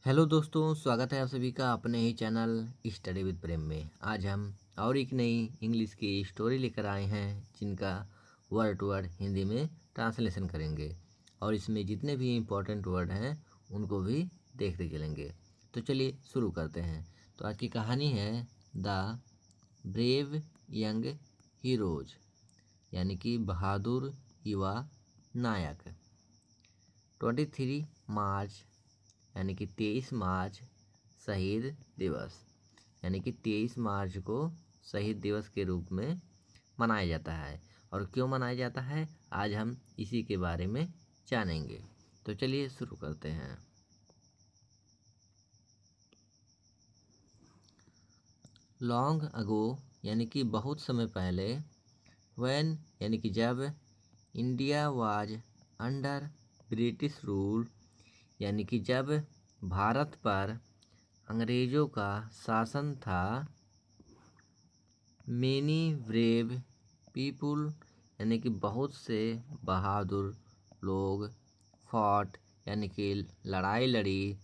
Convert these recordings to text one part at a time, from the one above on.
Hello दोस्तों, स्वागत है आप सभी का अपने ही चैनल स्टडी विद प्रेम में। आज हम और एक नई इंग्लिश की स्टोरी लेकर आए हैं जिनका वर्ड टू वर्ड हिंदी में ट्रांसलेशन करेंगे और इसमें जितने भी इम्पोर्टेंट वर्ड हैं उनको भी देखते चलेंगे। तो चलिए शुरू करते हैं। तो आज की कहानी है द ब्रेव यंग हीरोज, यानी कि बहादुर युवा नायक। 23 मार्च यानी कि 23 मार्च शहीद दिवस, यानी कि 23 मार्च को शहीद दिवस के रूप में मनाया जाता है। और क्यों मनाया जाता है, आज हम इसी के बारे में जानेंगे। तो चलिए शुरू करते हैं। लॉन्ग अगो यानी कि बहुत समय पहले, व्हेन यानी कि जब, India was under British rule यानी कि जब भारत पर अंग्रेज़ों का शासन था, मेनी ब्रेव पीपुल यानी कि बहुत से बहादुर लोग, फॉट यानी कि लड़ाई लड़ी,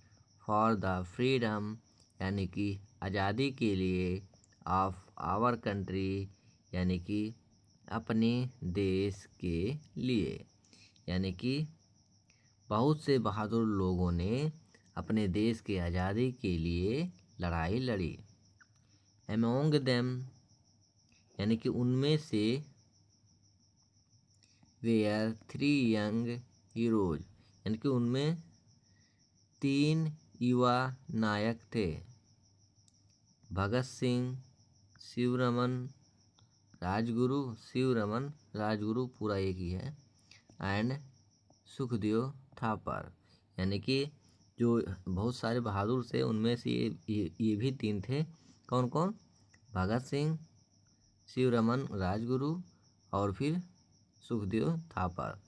फॉर द फ्रीडम यानी कि आज़ादी के लिए, ऑफ आवर कंट्री यानी कि अपने देश के लिए, यानी कि बहुत से बहादुर लोगों ने अपने देश के आज़ादी के लिए लड़ाई लड़ी। एमोंग देम यानी कि उनमें से, वेयर 3 यंग हीरोज यानी कि उनमें 3 युवा नायक थे। भगत सिंह, शिवरमन राजगुरु पूरा एक ही है, एंड सुखदेव थापर, यानी कि जो बहुत सारे बहादुर थे उनमें से ये भी 3 थे। कौन कौन? भगत सिंह, शिवरमन राजगुरु और फिर सुखदेव थापर।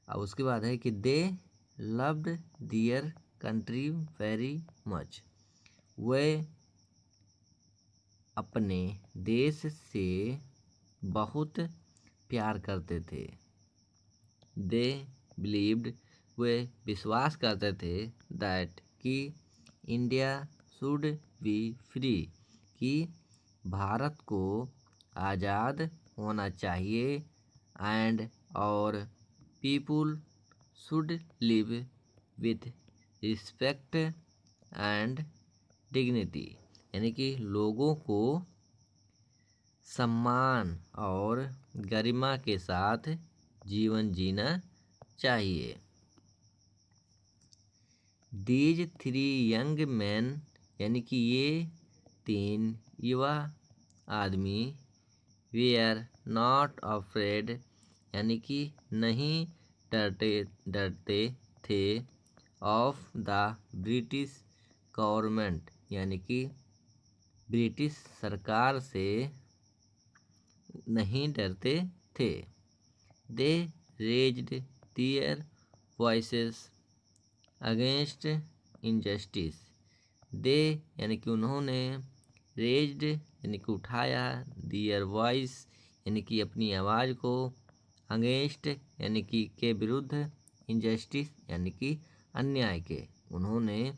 अब उसके बाद है कि they loved their country very much, वे अपने देश से बहुत प्यार करते थे। दे बिलीव्ड वे विश्वास करते थे, दैट कि इंडिया शुड बी फ्री कि भारत को आज़ाद होना चाहिए, एंड और people should live with respect and dignity, यानी कि लोगों को सम्मान और गरिमा के साथ जीवन जीना चाहिए। दीज 3 यंग मैन यानी कि ये 3 युवा आदमी, वे आर नॉट अफ्रेड यानी कि नहीं डरते थे, ऑफ द ब्रिटिश गवर्नमेंट यानी कि ब्रिटिश सरकार से नहीं डरते थे। They raised their voices against injustice, they यानी कि उन्होंने, रेज्ड यानी कि उठाया, देयर वॉइस यानी कि अपनी आवाज़ को, अगेंस्ट यानी कि के विरुद्ध, इनजस्टिस यानी कि अन्याय के, उन्होंने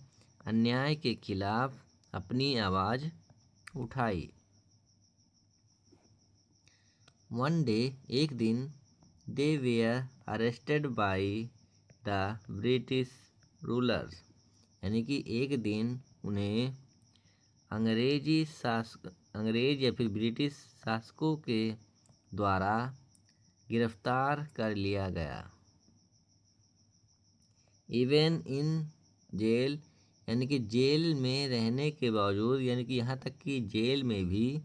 अन्याय के खिलाफ अपनी आवाज़ उठाई। वन डे एक दिन, they were arrested by the British rulers यानी कि एक दिन उन्हें अंग्रेज या फिर ब्रिटिश शासकों के द्वारा गिरफ्तार कर लिया गया। इवन इन जेल यानी कि जेल में रहने के बावजूद, यानी कि यहाँ तक कि जेल में भी,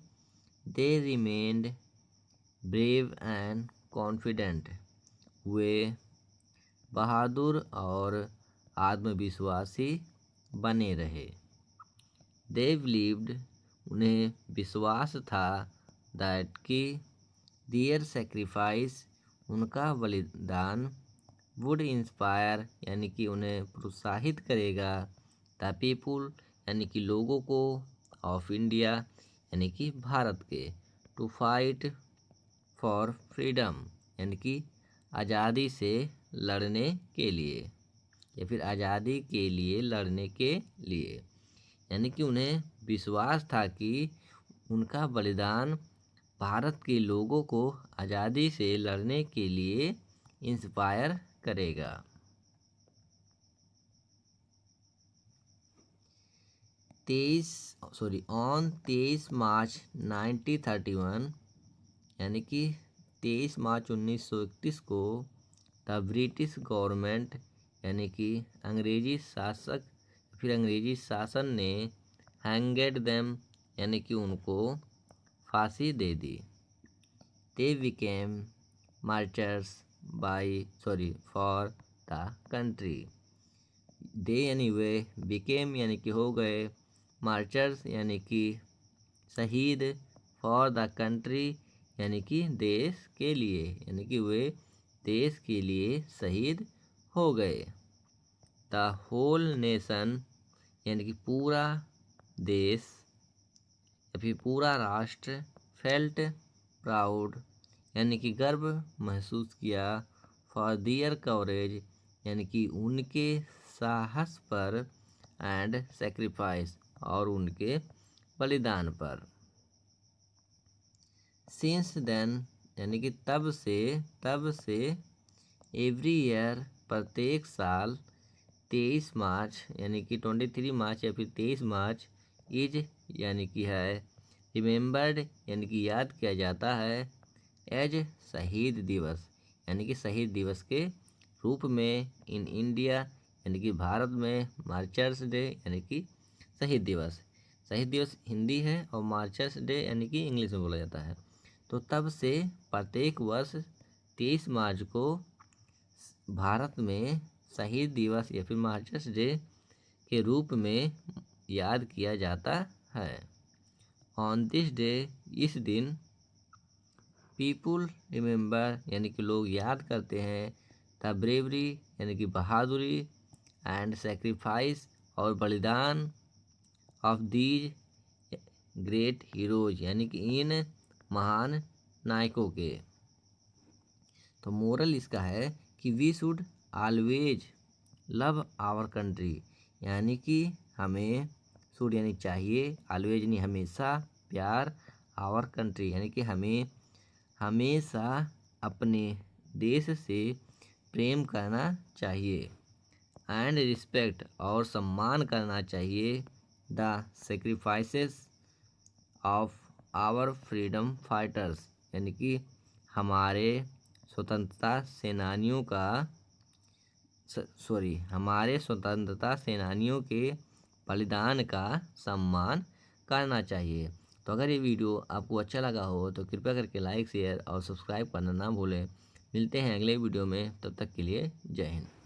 दे रिमेन्ड ब्रेव एंड कॉन्फिडेंट, वे बहादुर और आत्मविश्वासी बने रहे। दे बिलीव्ड उन्हें विश्वास था, दैट कि देयर सेक्रीफाइस उनका बलिदान, वुड इंस्पायर यानी कि उन्हें प्रोत्साहित करेगा, द पीपुल यानी कि लोगों को, ऑफ इंडिया यानी कि भारत के, टू फाइट फॉर फ्रीडम यानी कि आज़ादी से लड़ने के लिए। या फिर आज़ादी के लिए लड़ने के लिए। यानी कि उन्हें विश्वास था कि उनका बलिदान भारत के लोगों को आज़ादी से लड़ने के लिए इंस्पायर करेगा। 23 मार्च 1931 यानी कि 23 मार्च 1931 को द ब्रिटिश गवर्नमेंट यानी कि अंग्रेजी शासक फिर अंग्रेजी शासन ने हैंगेड देम यानी कि उनको फांसी दे दी। They became martyrs for the country. They यानी वे, बिकेम यानी कि हो गए, मार्चर्स यानी कि शहीद, फॉर द कंट्री यानी कि देश के लिए, यानी कि वे देश के लिए शहीद हो गए। द होल नेशन यानी कि पूरा देश या फिर पूरा राष्ट्र, फेल्ट प्राउड यानी कि गर्व महसूस किया, फॉर दियर कवरेज यानी कि उनके साहस पर, एंड सेक्रीफाइस और उनके बलिदान पर। सिंस देन यानी कि तब से एवरी ईयर प्रत्येक साल 23 मार्च यानी कि 23 मार्च या फिर 23 मार्च इज यानी कि है, रिमेम्बर्ड यानी कि याद किया जाता है, एज शहीद दिवस यानी कि शहीद दिवस के रूप में, इन इंडिया यानी कि भारत में, मार्चर्स डे यानी कि शहीद दिवस। शहीद दिवस हिंदी है और मार्चर्स डे यानी कि इंग्लिश में बोला जाता है। तो तब से प्रत्येक वर्ष 23 मार्च को भारत में शहीद दिवस या फिर मार्चर्स डे के रूप में याद किया जाता है। ऑन दिस डे, इस दिन, पीपुल रिमेंबर यानी कि लोग याद करते हैं, द ब्रेवरी यानी कि बहादुरी, एंड सेक्रीफाइस और बलिदान, ऑफ दीज ग्रेट हीरोज यानी कि इन महान नायकों के। तो मोरल इसका है कि we should always love our country यानी कि हमें, शुड यानी चाहिए, ऑलवेज यानी हमेशा, प्यार, आवर कंट्री यानी कि हमें हमेशा अपने देश से प्रेम करना चाहिए, एंड रिस्पेक्ट और सम्मान करना चाहिए, the sacrifices of our freedom fighters यानी कि हमारे स्वतंत्रता सेनानियों का हमारे स्वतंत्रता सेनानियों के बलिदान का सम्मान करना चाहिए। तो अगर ये वीडियो आपको अच्छा लगा हो तो कृपया करके लाइक, शेयर और सब्सक्राइब करना ना भूलें। मिलते हैं अगले वीडियो में, तब तक के लिए जय हिंद।